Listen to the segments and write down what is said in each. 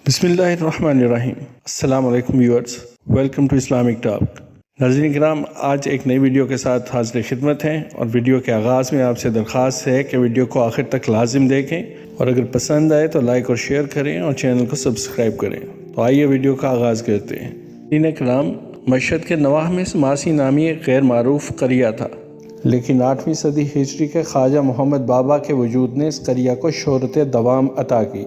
بسم اللہ الرحمن الرحیم۔ السلام علیکم viewers, welcome to Islamic Talk. ناظرین کرام، آج ایک نئی ویڈیو کے ساتھ حاضر خدمت ہیں، اور ویڈیو کے آغاز میں آپ سے درخواست ہے کہ ویڈیو کو آخر تک لازم دیکھیں، اور اگر پسند آئے تو لائک اور شیئر کریں اور چینل کو سبسکرائب کریں۔ تو آئیے ویڈیو کا آغاز کرتے ہیں۔ ناظرین کرام، مشہد کے نواح میں سماسی نامی ایک غیر معروف قریہ تھا، لیکن 8ویں صدی ہجری کے خواجہ محمد بابا کے وجود نے اس قریہ کو شہرت دوام عطا کی۔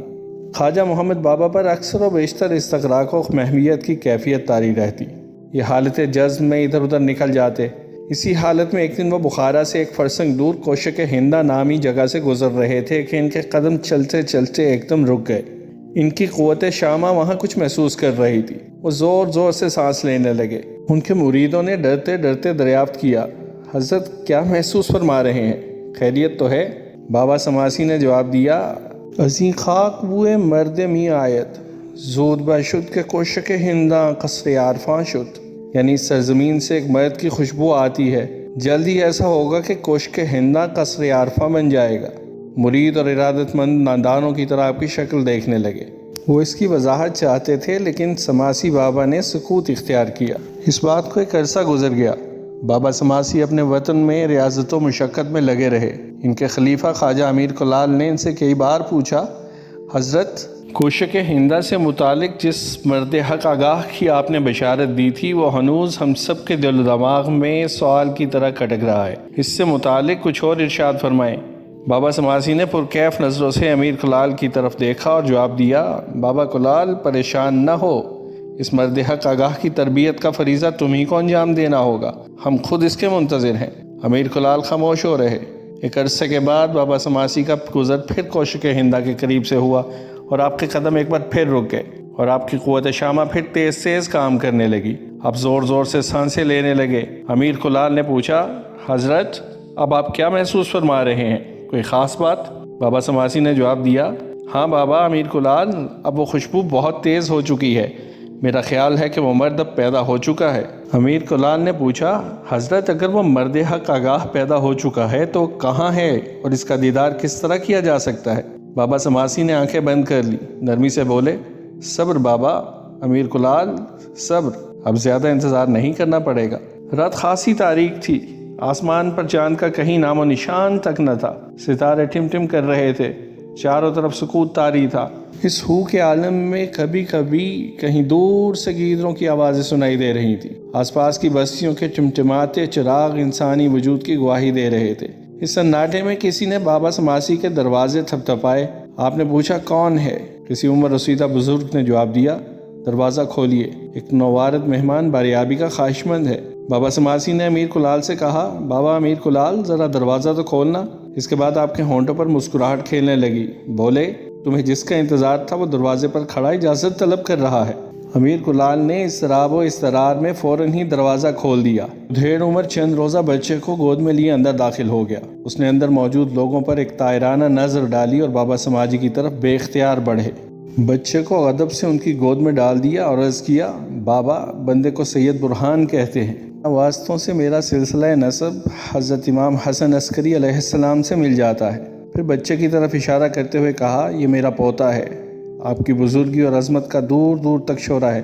خواجہ محمد بابا پر اکثر و بیشتر استغراق و محویت کی کیفیت طاری رہتی۔ یہ حالت جذب میں ادھر ادھر نکل جاتے۔ اسی حالت میں ایک دن وہ بخارا سے ایک فرسنگ دور کوشک ہندا نامی جگہ سے گزر رہے تھے کہ ان کے قدم چلتے چلتے ایک دم رک گئے۔ ان کی قوت شامہ وہاں کچھ محسوس کر رہی تھی۔ وہ زور زور سے سانس لینے لگے۔ ان کے مریدوں نے ڈرتے ڈرتے دریافت کیا، حضرت کیا محسوس فرما رہے ہیں؟ خیریت تو ہے؟ بابا سماسی نے جواب دیا، ازیں خاک بوئے مرد می آیت، زود باشد کے کوشک ہنداں قصر عارفاں شد۔ یعنی سرزمین سے ایک مرد کی خوشبو آتی ہے، جلد ہی ایسا ہوگا کہ کوشک ہنداں قصر عارفاں بن جائے گا۔ مرید اور ارادت مند نادانوں کی طرح آپ کی شکل دیکھنے لگے۔ وہ اس کی وضاحت چاہتے تھے، لیکن سماسی بابا نے سکوت اختیار کیا۔ اس بات کو ایک عرصہ گزر گیا۔ بابا سماسی اپنے وطن میں ریاضت و مشقت میں لگے رہے۔ ان کے خلیفہ خواجہ امیر کلال نے ان سے کئی بار پوچھا، حضرت کوشک ہندا سے متعلق جس مرد حق آگاہ کی آپ نے بشارت دی تھی، وہ ہنوز ہم سب کے دل و دماغ میں سوال کی طرح کٹک رہا ہے۔ اس سے متعلق کچھ اور ارشاد فرمائیں۔ بابا سماسی نے پرکیف نظروں سے امیر کلال کی طرف دیکھا اور جواب دیا، بابا کلال پریشان نہ ہو، اس مرد حق آگاہ کی تربیت کا فریضہ تمہیں کو انجام دینا ہوگا، ہم خود اس کے منتظر ہیں۔ امیر کلال خاموش ہو رہے۔ ایک عرصے کے بعد بابا سماسی کا گزر پھر کوشک ہندا کے قریب سے ہوا، اور آپ کے قدم ایک بار پھر رک گئے، اور آپ کی قوت شامہ پھر تیز تیز کام کرنے لگی۔ آپ زور زور سے سانسیں لینے لگے۔ امیر کلال نے پوچھا، حضرت اب آپ کیا محسوس فرما رہے ہیں؟ کوئی خاص بات؟ بابا سماسی نے جواب دیا، ہاں بابا امیر کلال، اب وہ خوشبو بہت تیز ہو چکی ہے، میرا خیال ہے کہ وہ مرد اب پیدا ہو چکا ہے۔ امیر کلال نے پوچھا، حضرت اگر وہ مرد حق آگاہ پیدا ہو چکا ہے تو کہاں ہے، اور اس کا دیدار کس طرح کیا جا سکتا ہے؟ بابا سماسی نے آنکھیں بند کر لی، نرمی سے بولے، صبر بابا امیر کلال، صبر، اب زیادہ انتظار نہیں کرنا پڑے گا۔ رات خاصی تاریک تھی، آسمان پر چاند کا کہیں نام و نشان تک نہ تھا، ستارے ٹم ٹم کر رہے تھے، چاروں طرف سکوت طاری تھا۔ اس ہو کے عالم میں کبھی کبھی کہیں دور سے گیدڑوں کی آوازیں سنائی دے رہی تھیں۔ آس پاس کی بستیوں کے ٹمٹماتے چراغ انسانی وجود کی گواہی دے رہے تھے۔ اس سناٹے میں کسی نے بابا سماسی کے دروازے تھپتھپائے۔ آپ نے پوچھا، کون ہے؟ کسی عمر رسیدہ بزرگ نے جواب دیا، دروازہ کھولیے، ایک نوارد مہمان باریابی کا خواہش مند ہے۔ بابا سماسی نے امیر کلال سے کہا، بابا امیر کلال، ذرا دروازہ تو کھولنا۔ اس کے بعد آپ کے ہونٹوں پر مسکراہٹ کھیلنے لگی۔ بولے، تمہیں جس کا انتظار تھا وہ دروازے پر کھڑا اجازت طلب کر رہا ہے۔ امیر کلال نے اضطراب و اضطرار میں فوراً ہی دروازہ کھول دیا۔ ڈھیر عمر چند روزہ بچے کو گود میں لیے اندر داخل ہو گیا۔ اس نے اندر موجود لوگوں پر ایک طائرانہ نظر ڈالی اور بابا سماجی کی طرف بے اختیار بڑھے۔ بچے کو ادب سے ان کی گود میں ڈال دیا اور عرض کیا، بابا، بندے کو سید برہان کہتے ہیں، واسطوں سے میرا سلسلہ نسب حضرت امام حسن عسکری علیہ السلام سے مل جاتا ہے۔ پھر بچے کی طرف اشارہ کرتے ہوئے کہا، یہ میرا پوتا ہے، آپ کی بزرگی اور عظمت کا دور دور تک شعرہ ہے،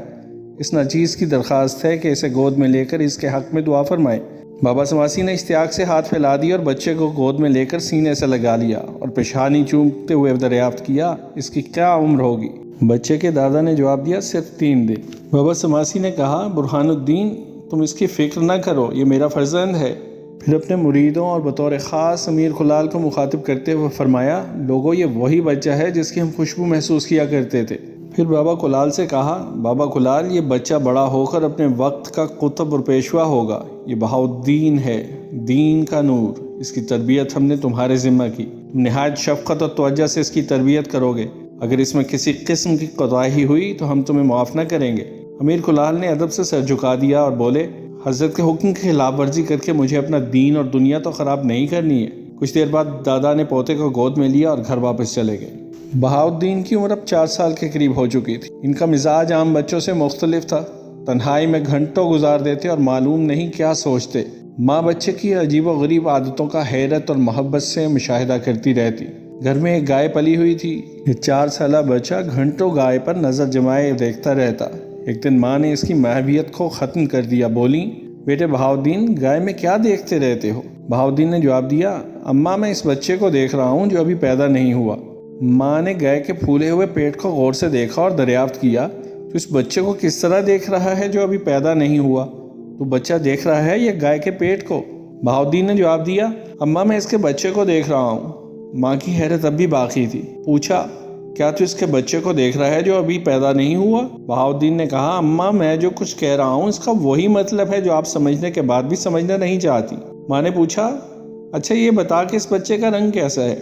اس ناچیز کی درخواست ہے کہ اسے گود میں لے کر اس کے حق میں دعا فرمائیں۔ بابا سماسی نے اشتیاق سے ہاتھ پھیلا دی اور بچے کو گود میں لے کر سینے سے لگا لیا اور پیشانی چومتے ہوئے دریافت کیا، اس کی کیا عمر ہوگی؟ بچے کے دادا نے جواب دیا، صرف 3 دن۔ بابا سماسی نے کہا، برہان الدین، تم اس کی فکر نہ کرو، یہ میرا فرزند ہے۔ پھر اپنے مریدوں اور بطور خاص امیر کلال کو مخاطب کرتے ہوئے فرمایا، لوگوں، یہ وہی بچہ ہے جس کی ہم خوشبو محسوس کیا کرتے تھے۔ پھر بابا کلال سے کہا، بابا کلال، یہ بچہ بڑا ہو کر اپنے وقت کا قطب اور پیشوا ہوگا، یہ بہاؤالدین ہے، دین کا نور، اس کی تربیت ہم نے تمہارے ذمہ کی، تم نہایت شفقت اور توجہ سے اس کی تربیت کرو گے، اگر اس میں کسی قسم کی کوتاہی ہوئی تو ہم تمہیں معاف نہ کریں گے۔ امیر کلال نے ادب سے سر جھکا دیا اور بولے، حضرت کے حکم کی خلاف ورزی کر کے مجھے اپنا دین اور دنیا تو خراب نہیں کرنی ہے۔ کچھ دیر بعد دادا نے پوتے کو گود میں لیا اور گھر واپس چلے گئے۔ بہاؤالدین کی عمر اب 4 سال کے قریب ہو چکی تھی۔ ان کا مزاج عام بچوں سے مختلف تھا، تنہائی میں گھنٹوں گزار دیتے اور معلوم نہیں کیا سوچتے۔ ماں بچے کی عجیب و غریب عادتوں کا حیرت اور محبت سے مشاہدہ کرتی رہتی۔ گھر میں ایک گائے پلی ہوئی تھی۔ یہ 4 سالہ بچہ گھنٹوں گائے پر نظر جمائے دیکھتا رہتا۔ ایک دن ماں نے اس کی محبیت کو ختم کر دیا، بولی بیٹے بہاؤدین گائے میں کیا دیکھتے رہتے ہو؟ بہاؤدین نے جواب دیا اماں میں اس بچے کو دیکھ رہا ہوں جو ابھی پیدا نہیں ہوا۔ ماں نے گائے کے پھولے ہوئے پیٹ کو غور سے دیکھا اور دریافت کیا تو اس بچے کو کس طرح دیکھ رہا ہے جو ابھی پیدا نہیں ہوا؟ تو بچہ دیکھ رہا ہے یا گائے کے پیٹ کو؟ بہاؤدین نے جواب دیا اماں میں اس کے بچے کو دیکھ رہا ہوں۔ ماں کی حیرت اب بھی باقی تھی، پوچھا کیا تو اس کے بچے کو دیکھ رہا ہے جو ابھی پیدا نہیں ہوا؟ بہاؤدین نے کہا اماں میں جو کچھ کہہ رہا ہوں اس کا وہی مطلب ہے جو آپ سمجھنے کے بعد بھی سمجھنا نہیں چاہتی۔ ماں نے پوچھا اچھا یہ بتا کہ اس بچے کا رنگ کیسا ہے؟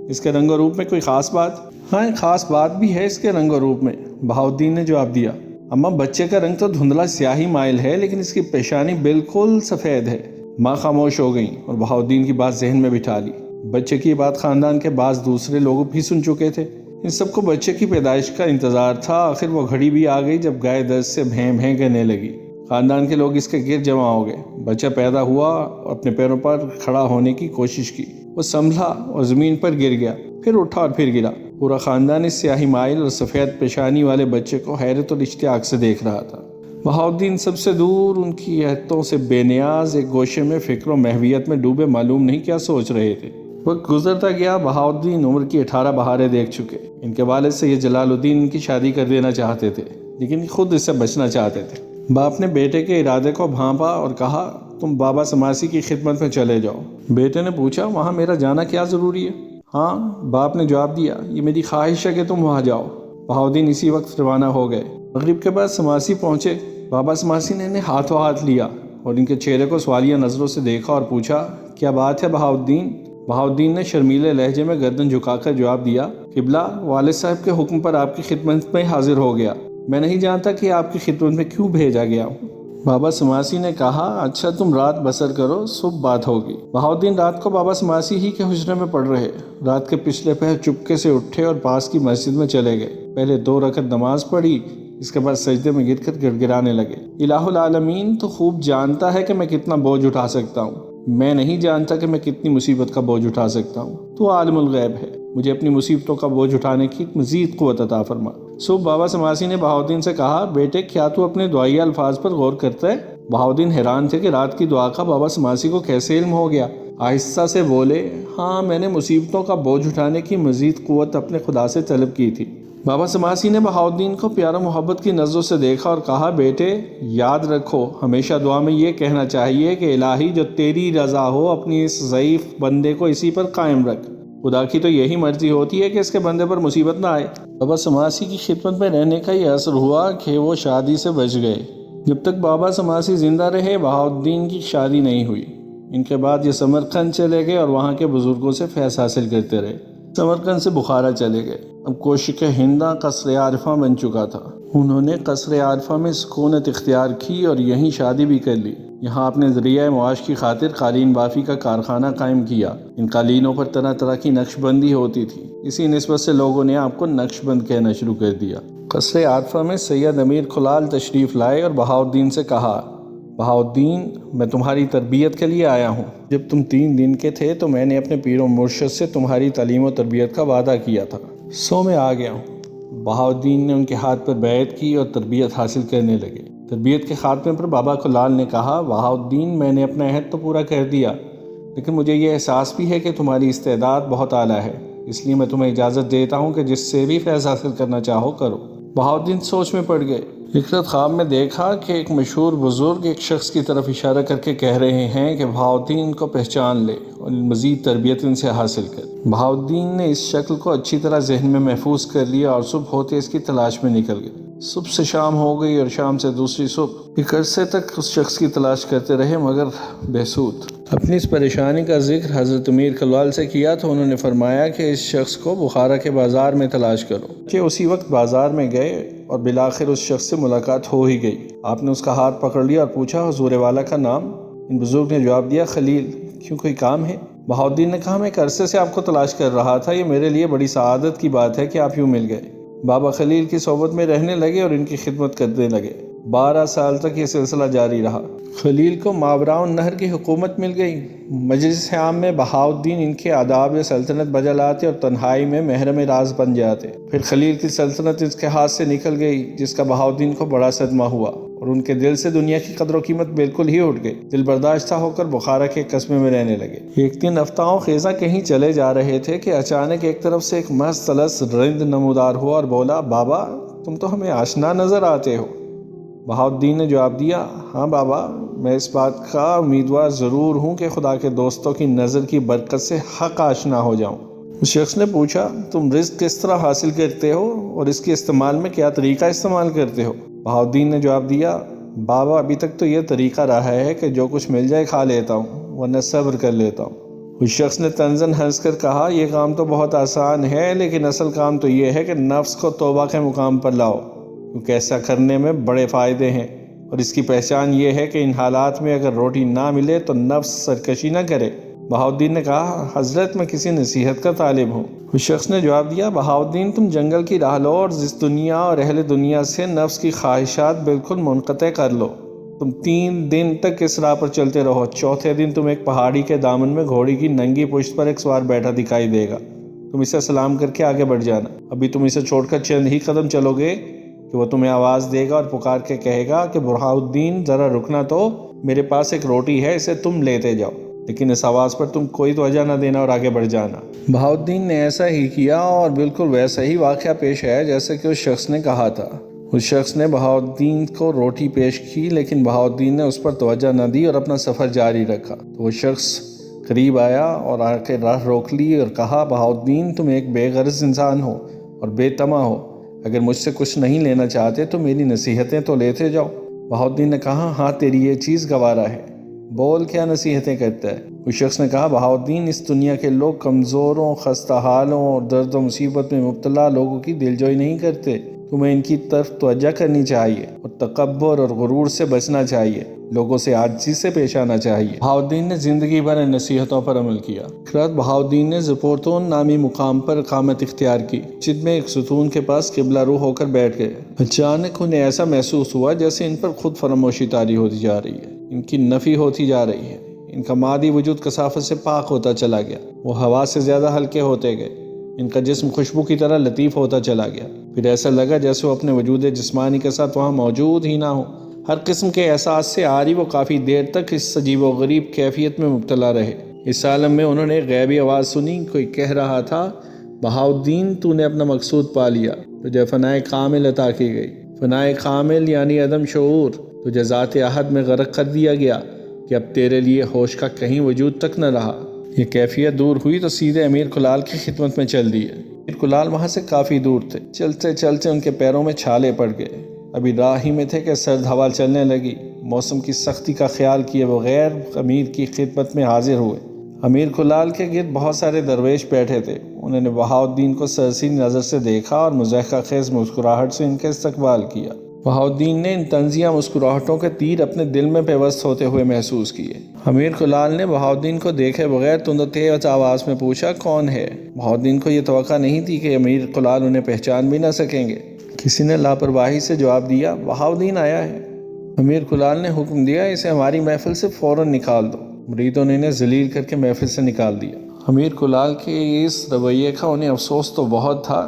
اس کے رنگ و روپ میں کوئی خاص بات؟ ہاں ایک خاص بات بھی ہے اس کے رنگ و روپ میں، بہاؤدین نے جواب دیا۔ اماں بچے کا رنگ تو دھندلا سیاہی مائل ہے لیکن اس کی پیشانی بالکل سفید ہے۔ ماں خاموش ہو گئیں اور بہاؤدین کی بات ذہن میں بٹھا لی۔ بچے کی بات خاندان کے بعض دوسرے لوگ بھی سن چکے تھے۔ ان سب کو بچے کی پیدائش کا انتظار تھا۔ آخر وہ گھڑی بھی آ گئی جب گائے درد سے بھیں بھیں کہنے لگی۔ خاندان کے لوگ اس کے گرد جمع ہو گئے۔ بچہ پیدا ہوا، اپنے پیروں پر کھڑا ہونے کی کوشش کی، وہ سنبھلا اور زمین پر گر گیا، پھر اٹھا اور پھر گرا۔ پورا خاندان اس سیاہی مائل اور سفید پیشانی والے بچے کو حیرت اور اشتیاق سے دیکھ رہا تھا۔ بہاؤدین سب سے دور ان کی عہدوں سے بے نیاز ایک گوشے میں فکر و محویت میں ڈوبے معلوم نہیں کیا سوچ رہے تھے۔ وقت گزرتا گیا، بہاؤدین عمر کی 18 بہاریں دیکھ چکے۔ ان کے والد سید جلال الدین ان کی شادی کر دینا چاہتے تھے لیکن خود اس سے بچنا چاہتے تھے۔ باپ نے بیٹے کے ارادے کو بھانپا اور کہا تم بابا سماسی کی خدمت میں چلے جاؤ۔ بیٹے نے پوچھا وہاں میرا جانا کیا ضروری ہے؟ ہاں، باپ نے جواب دیا یہ میری خواہش ہے کہ تم وہاں جاؤ۔ بہاؤدین اسی وقت روانہ ہو گئے۔ مغرب کے بعد سماسی پہنچے۔ بابا سماسی نے انہیں ہاتھوں ہاتھ لیا اور ان کے چہرے کو سوالیہ نظروں سے دیکھا اور پوچھا کیا بات ہے بہاؤدین؟ بہاؤدین نے شرمیلے لہجے میں گردن جھکا کر جواب دیا قبلہ والد صاحب کے حکم پر آپ کی خدمت میں حاضر ہو گیا۔ میں نہیں جانتا کہ آپ کی خدمت میں کیوں بھیجا گیا ہوں۔ بابا سماسی نے کہا اچھا تم رات بسر کرو، صبح بات ہوگی۔ بہاؤدین رات کو بابا سماسی ہی کے حجرے میں پڑ رہے۔ رات کے پچھلے پہر چپکے سے اٹھے اور پاس کی مسجد میں چلے گئے۔ پہلے 2 رکعت نماز پڑھی، اس کے بعد سجدے میں گر کر گڑ گڑانے لگے۔ الہ العالمین تو خوب جانتا ہے کہ میں کتنا بوجھ اٹھا سکتا ہوں، میں نہیں جانتا کہ میں کتنی مصیبت کا بوجھ اٹھا سکتا ہوں۔ تو عالم الغیب ہے، مجھے اپنی مصیبتوں کا بوجھ اٹھانے کی مزید قوت عطا فرما۔ صبح بابا سماسی نے بہاؤدین سے کہا بیٹے کیا تو اپنے دعائیہ الفاظ پر غور کرتا ہے؟ بہاؤدین حیران تھے کہ رات کی دعا کا بابا سماسی کو کیسے علم ہو گیا۔ آہستہ سے بولے ہاں میں نے مصیبتوں کا بوجھ اٹھانے کی مزید قوت اپنے خدا سے طلب کی تھی۔ بابا سماسی نے بہاؤدین کو پیار و محبت کی نظروں سے دیکھا اور کہا بیٹے یاد رکھو ہمیشہ دعا میں یہ کہنا چاہیے کہ الہی جو تیری رضا ہو اپنی اس ضعیف بندے کو اسی پر قائم رکھ۔ خدا کی تو یہی مرضی ہوتی ہے کہ اس کے بندے پر مصیبت نہ آئے۔ بابا سماسی کی خدمت میں رہنے کا یہ اثر ہوا کہ وہ شادی سے بچ گئے۔ جب تک بابا سماسی زندہ رہے بہاؤدین کی شادی نہیں ہوئی۔ ان کے بعد یہ سمرقند چلے گئے اور وہاں کے بزرگوں سے فیض حاصل کرتے رہے۔ سمرقند سے بخارا چلے گئے۔ اب کوشک ہندہ قصر عارفہ بن چکا تھا۔ انہوں نے قصر عارفہ میں سکونت اختیار کی اور یہیں شادی بھی کر لی۔ یہاں اپنے ذریعہ معاش کی خاطر قالین بافی کا کارخانہ قائم کیا۔ ان قالینوں پر طرح طرح کی نقش بندی ہوتی تھی، اسی نسبت سے لوگوں نے آپ کو نقش بند کہنا شروع کر دیا۔ قصر عارفہ میں سید امیر کھلال تشریف لائے اور بہاؤدین سے کہا بہاؤدین میں تمہاری تربیت کے لیے آیا ہوں۔ جب تم 3 دن کے تھے تو میں نے اپنے پیر و مرشد سے تمہاری تعلیم و تربیت کا وعدہ کیا تھا، سو میں آ گیا ہوں۔ بہاؤدین نے ان کے ہاتھ پر بیعت کی اور تربیت حاصل کرنے لگے۔ تربیت کے خاتمے پر بابا کھلال نے کہا بہاؤدین میں نے اپنا عہد تو پورا کر دیا لیکن مجھے یہ احساس بھی ہے کہ تمہاری استعداد بہت اعلیٰ ہے، اس لیے میں تمہیں اجازت دیتا ہوں کہ جس سے بھی فیض حاصل کرنا چاہو کرو۔ بہاؤدین سوچ میں پڑ گئے۔ ایک رات خواب میں دیکھا کہ ایک مشہور بزرگ ایک شخص کی طرف اشارہ کر کے کہہ رہے ہیں کہ بہاؤدین کو پہچان لے اور مزید تربیت ان سے حاصل کر۔ بہاؤدین نے اس شکل کو اچھی طرح ذہن میں محفوظ کر لیا اور صبح ہوتے اس کی تلاش میں نکل گئے۔ صبح سے شام ہو گئی اور شام سے دوسری صبح۔ ایک عرصے تک اس شخص کی تلاش کرتے رہے مگر بہسود۔ اپنی اس پریشانی کا ذکر حضرت امیر کھلوال سے کیا تو انہوں نے فرمایا کہ اس شخص کو بخارا کے بازار میں تلاش کرو۔ کہ اسی وقت بازار میں گئے اور بالآخر اس شخص سے ملاقات ہو ہی گئی۔ آپ نے اس کا ہاتھ پکڑ لیا اور پوچھا حضور والا کا نام؟ ان بزرگ نے جواب دیا خلیل۔ کیوں کوئی کام ہے؟ بہاؤدین نے کہا میں ایک عرصے سے آپ کو تلاش کر رہا تھا، یہ میرے لیے بڑی سعادت کی بات ہے کہ آپ یوں مل گئے۔ بابا خلیل کی صحبت میں رہنے لگے اور ان کی خدمت کرنے لگے۔ 12 سال تک یہ سلسلہ جاری رہا۔ خلیل کو ماوراء النہر کی حکومت مل گئی۔ مجلس عام میں بہاؤالدین ان کے آداب سلطنت بجا لاتے اور تنہائی میں محرم راز بن جاتے۔ پھر خلیل کی سلطنت اس کے ہاتھ سے نکل گئی، جس کا بہاؤالدین کو بڑا صدمہ ہوا اور ان کے دل سے دنیا کی قدر و قیمت بالکل ہی اٹھ گئی۔ دل برداشتہ ہو کر بخارا کے قصبے میں رہنے لگے۔ ایک دن افتاؤں خیزاں کہیں چلے جا رہے تھے کہ اچانک ایک طرف سے ایک مستلس رند نمودار ہوا اور بولا، بابا تم تو ہمیں آشنا نظر آتے ہو۔ بہاؤالدین نے جواب دیا، ہاں بابا، میں اس بات کا امیدوار ضرور ہوں کہ خدا کے دوستوں کی نظر کی برکت سے حق آشنا ہو جاؤں۔ اس شخص نے پوچھا، تم رزق کس طرح حاصل کرتے ہو اور اس کے استعمال میں کیا طریقہ استعمال کرتے ہو؟ بہاؤالدین نے جواب دیا، بابا ابھی تک تو یہ طریقہ رہا ہے کہ جو کچھ مل جائے کھا لیتا ہوں، ورنہ صبر کر لیتا ہوں۔ اس شخص نے طنزاً ہنس کر کہا، یہ کام تو بہت آسان ہے، لیکن اصل کام تو یہ ہے کہ نفس کو توبہ کے مقام پر لاؤ، کیونکہ ایسا کرنے میں بڑے فائدے ہیں، اور اس کی پہچان یہ ہے کہ ان حالات میں اگر روٹی نہ ملے تو نفس سرکشی نہ کرے۔ بہاؤالدین نے کہا، حضرت میں کسی نصیحت کا طالب ہوں۔ اس شخص نے جواب دیا، بہاؤالدین تم جنگل کی راہ لو اور اس دنیا اور اہل دنیا سے نفس کی خواہشات بالکل منقطع کر لو۔ تم 3 دن تک اس راہ پر چلتے رہو۔ چوتھے دن تم ایک پہاڑی کے دامن میں گھوڑی کی ننگی پشت پر ایک سوار بیٹھا دکھائی دے گا۔ تم اسے سلام کر کے آگے بڑھ جانا۔ ابھی تم اسے چھوڑ کر چند ہی قدم چلو گے کہ وہ تمہیں آواز دے گا اور پکار کے کہے گا کہ بہاؤالدین ذرا رکنا، تو میرے پاس ایک روٹی ہے، اسے تم لیتے جاؤ، لیکن اس آواز پر تم کوئی توجہ نہ دینا اور آگے بڑھ جانا۔ بہاؤالدین نے ایسا ہی کیا اور بالکل ویسا ہی واقعہ پیش آیا جیسے کہ اس شخص نے کہا تھا۔ اس شخص نے بہاؤالدین کو روٹی پیش کی، لیکن بہاؤالدین نے اس پر توجہ نہ دی اور اپنا سفر جاری رکھا۔ تو وہ شخص قریب آیا اور آ کے راہ روک لی اور کہا، بہاؤالدین تم ایک بے غرض انسان ہو اور بے طمع ہو، اگر مجھ سے کچھ نہیں لینا چاہتے تو میری نصیحتیں تو لیتے جاؤ۔ بہاؤالدین نے کہا، ہاں تیری یہ چیز گوارا ہے، بول کیا نصیحتیں کرتا ہے؟ اس شخص نے کہا، بہاؤالدین اس دنیا کے لوگ کمزوروں، خستہ حالوں اور درد و مصیبت میں مبتلا لوگوں کی دلجوئی نہیں کرتے۔ تمہیں ان کی طرف توجہ کرنی چاہیے اور تکبر اور غرور سے بچنا چاہیے، لوگوں سے عاجزی سے پیش آنا چاہیے۔ بہاؤالدین نے زندگی بھر ان نصیحتوں پر عمل کیا۔ ایک رات بہاؤالدین نے زپورتون نامی مقام پر اقامت اختیار کی، جن میں ایک ستون کے پاس قبلہ رو ہو کر بیٹھ گئے۔ اچانک انہیں ایسا محسوس ہوا جیسے ان پر خود فراموشی طاری ہوتی جا رہی ہے، ان کی نفی ہوتی جا رہی ہے، ان کا مادی وجود کثافت سے پاک ہوتا چلا گیا، وہ ہوا سے زیادہ ہلکے ہوتے گئے، ان کا جسم خوشبو کی طرح لطیف ہوتا چلا گیا۔ پھر ایسا لگا جیسے وہ اپنے وجود جسمانی کے ساتھ وہاں موجود ہی نہ ہو۔ ہر قسم کے احساس سے عاری وہ کافی دیر تک اس عجیب و غریب کیفیت میں مبتلا رہے۔ اس عالم میں انہوں نے ایک غیبی آواز سنی، کوئی کہہ رہا تھا، بہاؤالدین تو نے اپنا مقصود پا لیا، تجھے فنائے کامل عطا کی گئی۔ فنائے کامل یعنی عدم شعور، تجھے ذات احد میں غرق کر دیا گیا کہ اب تیرے لیے ہوش کا کہیں وجود تک نہ رہا۔ یہ کیفیت دور ہوئی تو سیدھے امیر کلال کی خدمت میں چل دیے۔ امیر کلال وہاں سے کافی دور تھے۔ چلتے چلتے ان کے پیروں میں چھالے پڑ گئے۔ ابھی راہ ہی میں تھے کہ سرد ہوا چلنے لگی۔ موسم کی سختی کا خیال کیے بغیر امیر کی خدمت میں حاضر ہوئے۔ امیر کلال کے گرد بہت سارے درویش بیٹھے تھے۔ انہوں نے بہاؤالدین کو سرسری نظر سے دیکھا اور مضحکہ خیز مسکراہٹ سے ان کا استقبال کیا۔ بہاؤالدین نے ان طنزیہ مسکراہٹوں کے تیر اپنے دل میں پیوست ہوتے ہوئے محسوس کیے۔ امیر کلال نے بہاؤالدین کو دیکھے بغیر تند و تیز آواز میں پوچھا، کون ہے؟ بہاؤالدین کو یہ توقع نہیں تھی کہ امیر کلال انہیں پہچان بھی نہ سکیں گے۔ کسی نے لاپرواہی سے جواب دیا، بہاؤالدین آیا ہے۔ امیر کلال نے حکم دیا، اسے ہماری محفل سے فوراً نکال دو۔ مریدوں نے انہیں ذلیل کر کے محفل سے نکال دیا۔ امیر کلال کے اس رویے کا انہیں افسوس تو بہت تھا،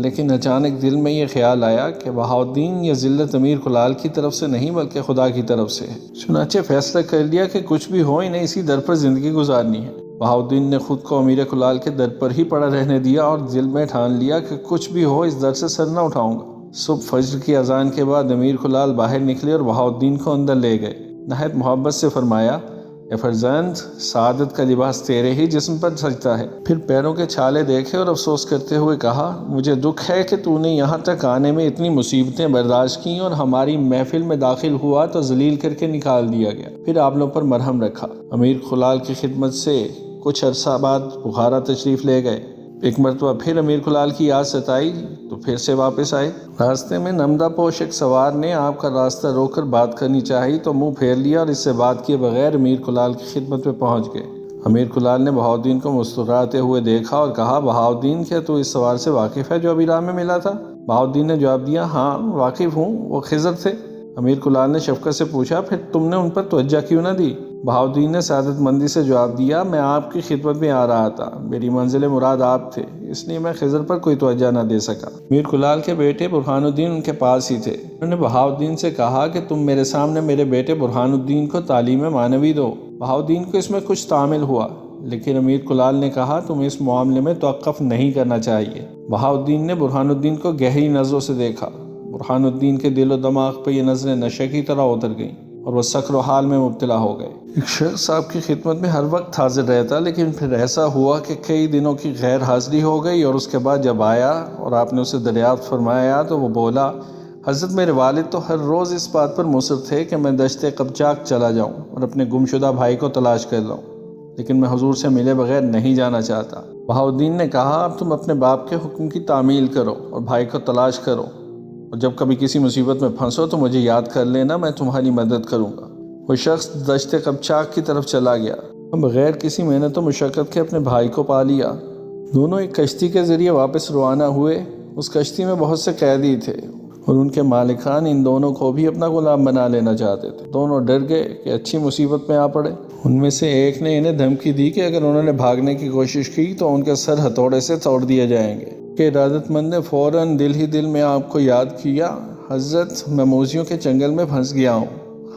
لیکن اچانک دل میں یہ خیال آیا کہ بہاؤالدین یہ ذلت امیر کلال کی طرف سے نہیں بلکہ خدا کی طرف سے ہے۔ چنانچہ فیصلہ کر لیا کہ کچھ بھی ہو انہیں اسی در پر زندگی گزارنی ہے۔ بہاؤالدین نے خود کو امیر کلال کے در پر ہی پڑا رہنے دیا اور دل میں ٹھان لیا کہ کچھ بھی ہو اس در سے سر نہ اٹھاؤں گا۔ صبح فجر کی اذان کے بعد امیر کلال باہر نکلے اور بہاؤالدین کو اندر لے گئے۔ نہایت محبت سے فرمایا، اے فرزند، سعادت کا لباس تیرے ہی جسم پر سجتا ہے۔ پھر پیروں کے چھالے دیکھے اور افسوس کرتے ہوئے کہا، مجھے دکھ ہے کہ تو نے یہاں تک آنے میں اتنی مصیبتیں برداشت کیں اور ہماری محفل میں داخل ہوا تو ذلیل کر کے نکال دیا گیا۔ پھر آبلوں پر مرہم رکھا۔ امیر کلال کی خدمت سے کچھ عرصہ بعد بخارا تشریف لے گئے۔ ایک مرتبہ پھر امیر کلال کی یاد ستائی تو پھر سے واپس آئے۔ راستے میں نمدہ پوش ایک سوار نے آپ کا راستہ روک کر بات کرنی چاہی تو منہ پھیر لیا اور اس سے بات کیے بغیر امیر کلال کی خدمت میں پہنچ گئے۔ امیر کلال نے بہاؤالدین کو مسکراتے ہوئے دیکھا اور کہا، بہاؤالدین، کیا تو اس سوار سے واقف ہے جو ابھی راہ میں ملا تھا؟ بہاؤالدین نے جواب دیا، ہاں واقف ہوں، وہ خضر تھے۔ امیر کلال نے شفقت سے پوچھا پھر تم نے ان پر توجہ کیوں نہ دی؟ بہاؤالدین نے سعادت مندی سے جواب دیا میں آپ کی خدمت میں آ رہا تھا، میری منزل مراد آپ تھے، اس لیے میں خضر پر کوئی توجہ نہ دے سکا۔ امیر کلال کے بیٹے برہان الدین ان کے پاس ہی تھے۔ انہوں نے بہاؤالدین سے کہا کہ تم میرے سامنے میرے بیٹے برہان الدین کو تعلیم معنوی دو۔ بہاؤالدین کو اس میں کچھ تعامل ہوا، لیکن امیر کلال نے کہا تمہیں اس معاملے میں توقف نہیں کرنا چاہیے۔ بہاؤالدین نے برہان الدین کو گہری نظروں سے دیکھا۔ برہان الدین کے دل و دماغ پہ یہ نظریں نشے کی طرح اتر گئیں اور وہ سکر و حال میں مبتلا ہو گئے۔ ایک شخص آپ کی خدمت میں ہر وقت حاضر رہتا، لیکن پھر ایسا ہوا کہ کئی دنوں کی غیر حاضری ہو گئی، اور اس کے بعد جب آیا اور آپ نے اسے دریافت فرمایا تو وہ بولا حضرت میرے والد تو ہر روز اس بات پر مصر تھے کہ میں دشت قبچاک چلا جاؤں اور اپنے گمشدہ بھائی کو تلاش کر لوں، لیکن میں حضور سے ملے بغیر نہیں جانا چاہتا۔ بہاؤالدین نے کہا اب تم اپنے باپ کے حکم کی تعمیل کرو اور بھائی کو تلاش کرو، اور جب کبھی کسی مصیبت میں پھنسو تو مجھے یاد کر لینا، میں تمہاری مدد کروں گا۔ وہ شخص دشت قبچاک کی طرف چلا گیا، بغیر کسی محنت و مشقت کے اپنے بھائی کو پا لیا۔ دونوں ایک کشتی کے ذریعے واپس روانہ ہوئے۔ اس کشتی میں بہت سے قیدی تھے اور ان کے مالکان ان دونوں کو بھی اپنا غلام بنا لینا چاہتے تھے۔ دونوں ڈر گئے کہ اچھی مصیبت میں آ پڑے۔ ان میں سے ایک نے انہیں دھمکی دی کہ اگر انہوں نے بھاگنے کی کوشش کی تو ان کے سر ہتھوڑے سے توڑ دیے جائیں گے۔ کہ ارادت مند نے فوراً دل ہی دل میں آپ کو یاد کیا حضرت میں موذیوں کے چنگل میں پھنس گیا ہوں،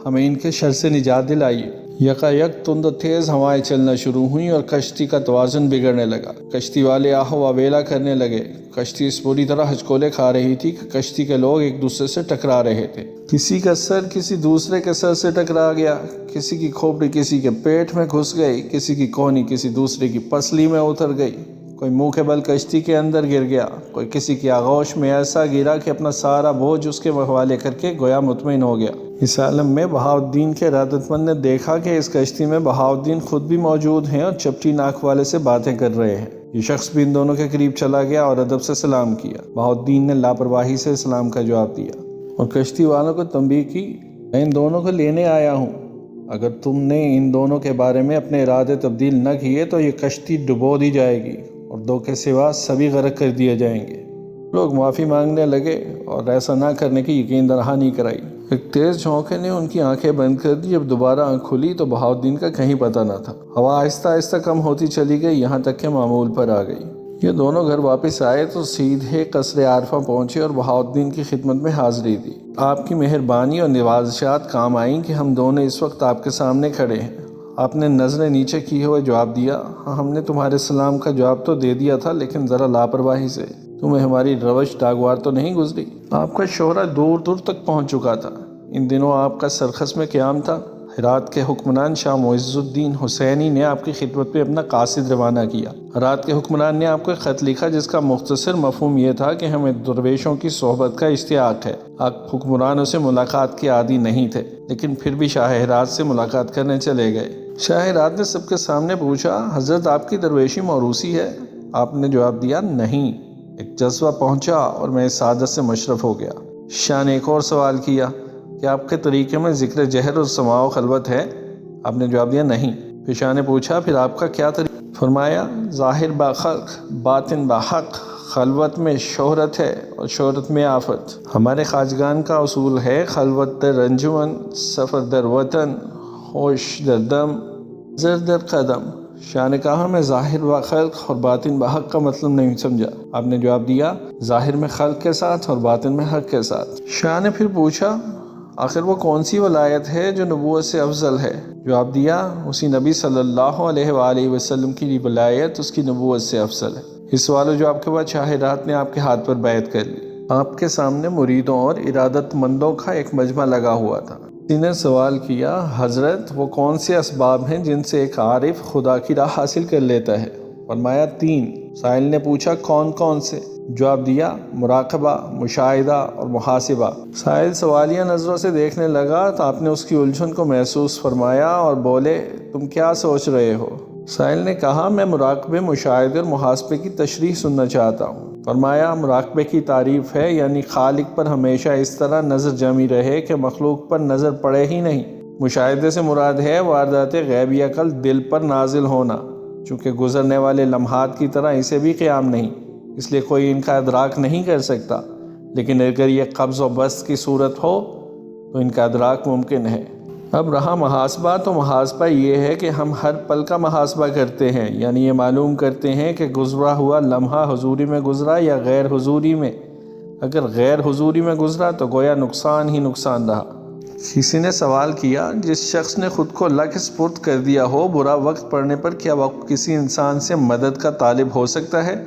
ہمیں ان کے شر سے نجات دلائیے۔ یکایک تند و تیز ہوائیں چلنا شروع ہوئیں اور کشتی کا توازن بگڑنے لگا۔ کشتی والے آہ و ویلا کرنے لگے۔ کشتی اس پوری طرح ہچکولے کھا رہی تھی کہ کشتی کے لوگ ایک دوسرے سے ٹکرا رہے تھے۔ کسی کا سر کسی دوسرے کے سر سے ٹکرا گیا، کسی کی کھوپڑی کسی کے پیٹ میں گھس گئی، کسی کی کونی کسی دوسرے کی پسلی میں اتر گئی، کوئی منہ کے بل کشتی کے اندر گر گیا، کوئی کسی کی آغوش میں ایسا گرا کہ اپنا سارا بوجھ اس کے حوالے کر کے گویا مطمئن ہو گیا۔ اس عالم میں بہاؤالدین کے ارادت مند نے دیکھا کہ اس کشتی میں بہاؤالدین خود بھی موجود ہیں اور چپٹی ناک والے سے باتیں کر رہے ہیں۔ یہ شخص بھی ان دونوں کے قریب چلا گیا اور ادب سے سلام کیا۔ بہاؤالدین نے لاپرواہی سے اسلام کا جواب دیا اور کشتی والوں کو تنبیہ کی میں ان دونوں کو لینے آیا ہوں، اگر تم نے ان دونوں کے بارے میں اپنے ارادے تبدیل نہ کیے تو یہ کشتی ڈبو دی جائے گی اور دو کے سوا سبھی غرق کر دیے جائیں گے۔ لوگ معافی مانگنے لگے اور ایسا نہ کرنے کی یقین دہانی کرائی۔ ایک تیز جھونکے نے ان کی آنکھیں بند کر دی۔ جب دوبارہ آنکھ کھلی تو بہاؤالدین کا کہیں پتہ نہ تھا۔ ہوا آہستہ آہستہ کم ہوتی چلی گئی، یہاں تک کہ معمول پر آ گئی۔ یہ دونوں گھر واپس آئے تو سیدھے قصر عارفہ پہنچے اور بہاؤالدین کی خدمت میں حاضری دی۔ آپ کی مہربانی اور نوازشات کام آئیں کہ ہم دونوں اس وقت آپ کے سامنے کھڑے ہیں۔ آپ نے نظریں نیچے کیے ہوئے جواب دیا ہم نے تمہارے سلام کا جواب تو دے دیا تھا، لیکن ذرا لاپرواہی سے۔ تمہیں ہماری روش ناگوار تو نہیں گزری؟ آپ کا شہرہ دور دور تک پہنچ چکا تھا۔ ان دنوں آپ کا سرخس میں قیام تھا۔ ہرات کے حکمران شاہ معز الدین حسینی نے آپ کی خدمت میں اپنا قاصد روانہ کیا۔ ہرات کے حکمران نے آپ کو ایک خط لکھا جس کا مختصر مفہوم یہ تھا کہ ہمیں درویشوں کی صحبت کا اشتیاق ہے۔ آپ حکمرانوں سے ملاقات کے عادی نہیں تھے، لیکن پھر بھی شاہ ہرات سے ملاقات کرنے چلے گئے۔ شاہ ہرات نے سب کے سامنے پوچھا حضرت آپ کی درویشی موروثی ہے؟ آپ نے جواب دیا نہیں۔ ایک جذبہ پہنچا اور میں اس سعادت سے مشرف ہو گیا۔ شاہ نے ایک اور سوال کیا کہ آپ کے طریقے میں ذکر جہر اور سماع و خلوت ہے؟ آپ نے جواب دیا نہیں۔ پھر شاہ نے پوچھا پھر آپ کا کیا طریقہ؟ فرمایا ظاہر با حق باطن با حق، خلوت میں شہرت ہے اور شہرت میں آفت۔ ہمارے خواجگان کا اصول ہے خلوت در انجمن، سفر در وطن، ہوش در دم، زر در قدم۔ شاہ نے کہا میں ظاہر و خلق اور باطن بحق کا مطلب نہیں سمجھا۔ آپ نے جواب دیا ظاہر میں خلق کے ساتھ اور باطن میں حق کے ساتھ۔ شاہ نے پھر پوچھا آخر وہ کون سی ولایت ہے جو نبوت سے افضل ہے؟ جواب دیا اسی نبی صلی اللہ علیہ وآلہ وسلم کی ولایت اس کی نبوت سے افضل ہے۔ اس سوال و جواب کے بعد شاہ ہرات نے آپ کے ہاتھ پر بیعت کر لی۔ آپ کے سامنے مریدوں اور ارادت مندوں کا ایک مجمع لگا ہوا تھا۔ کسی نے سوال کیا حضرت وہ کون سے اسباب ہیں جن سے ایک عارف خدا کی راہ حاصل کر لیتا ہے؟ فرمایا 3۔ سائل نے پوچھا کون کون سے؟ جواب دیا مراقبہ، مشاہدہ اور محاسبہ۔ سائل سوالیہ نظروں سے دیکھنے لگا تو آپ نے اس کی الجھن کو محسوس فرمایا اور بولے تم کیا سوچ رہے ہو؟ سائل نے کہا میں مراقبے، مشاہدے اور محاسبے کی تشریح سننا چاہتا ہوں۔ فرمایا مراقبے کی تعریف ہے یعنی خالق پر ہمیشہ اس طرح نظر جمی رہے کہ مخلوق پر نظر پڑے ہی نہیں۔ مشاہدے سے مراد ہے واردات غیبیہ کل دل پر نازل ہونا، چونکہ گزرنے والے لمحات کی طرح اسے بھی قیام نہیں، اس لیے کوئی ان کا ادراک نہیں کر سکتا، لیکن اگر یہ قبض و بسط کی صورت ہو تو ان کا ادراک ممکن ہے۔ اب رہا محاسبہ، تو محاسبہ یہ ہے کہ ہم ہر پل کا محاسبہ کرتے ہیں، یعنی یہ معلوم کرتے ہیں کہ گزرا ہوا لمحہ حضوری میں گزرا یا غیر حضوری میں۔ اگر غیر حضوری میں گزرا تو گویا نقصان ہی نقصان رہا۔ کسی نے سوال کیا، جس شخص نے خود کو اللہ کے سپرد کر دیا ہو برا وقت پڑنے پر، کیا وہ کسی انسان سے مدد کا طالب ہو سکتا ہے؟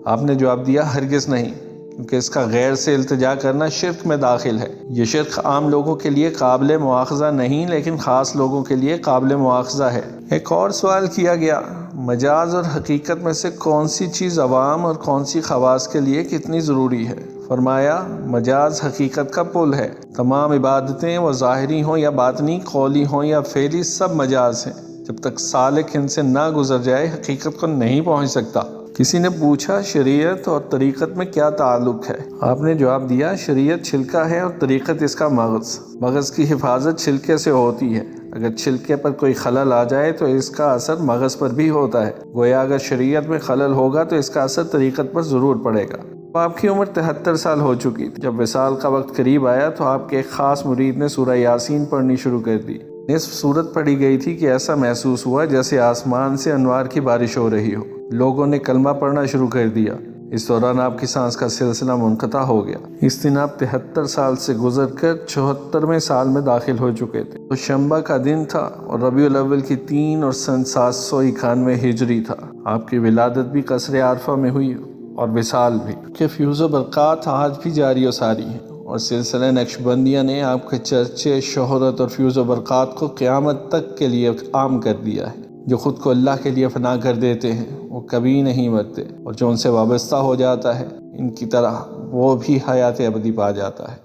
آپ نے جواب دیا، ہرگز نہیں، کیونکہ اس کا غیر سے التجا کرنا شرک میں داخل ہے۔ یہ شرک عام لوگوں کے لیے قابل مواخذہ نہیں، لیکن خاص لوگوں کے لیے قابل مواخذہ ہے۔ ایک اور سوال کیا گیا، مجاز اور حقیقت میں سے کون سی چیز عوام اور کون سی خواص کے لیے کتنی ضروری ہے؟ فرمایا، مجاز حقیقت کا پل ہے۔ تمام عبادتیں وہ ظاہری ہوں یا باطنی، قولی ہوں یا فعلی، سب مجاز ہیں۔ جب تک سالک ان سے نہ گزر جائے حقیقت کو نہیں پہنچ سکتا۔ کسی نے پوچھا، شریعت اور طریقت میں کیا تعلق ہے؟ آپ نے جواب دیا، شریعت چھلکا ہے اور طریقت اس کا مغز۔ مغز کی حفاظت چھلکے سے ہوتی ہے۔ اگر چھلکے پر کوئی خلل آ جائے تو اس کا اثر مغز پر بھی ہوتا ہے۔ گویا اگر شریعت میں خلل ہوگا تو اس کا اثر طریقت پر ضرور پڑے گا۔ آپ کی عمر 73 سال ہو چکی تھی۔ جب وصال کا وقت قریب آیا تو آپ کے ایک خاص مرید نے سورہ یاسین پڑھنی شروع کر دی۔ نصف سورت پڑھی گئی تھی کہ ایسا محسوس ہوا جیسے آسمان سے انوار کی بارش ہو رہی ہو۔ لوگوں نے کلمہ پڑھنا شروع کر دیا۔ اس دوران آپ کی سانس کا سلسلہ منقطع ہو گیا۔ اس دن آپ 73 سال سے گزر کر 74ویں سال میں داخل ہو چکے تھے۔ تو شنبہ کا دن تھا اور ربیع الاول کی 3 اور سن 791 ہجری تھا۔ آپ کی ولادت بھی قصر عارفہ میں ہوئی اور وصال بھی، کہ فیوز و برکات آج بھی جاری و ساری ہیں، اور سلسلہ نقشبندیہ نے آپ کے چرچے، شہرت اور فیوز و برکات کو قیامت تک کے لیے عام کر دیا ہے۔ جو خود کو اللہ کے لیے فنا کر دیتے ہیں وہ کبھی نہیں مرتے، اور جو ان سے وابستہ ہو جاتا ہے ان کی طرح وہ بھی حیات ابدی پا جاتا ہے۔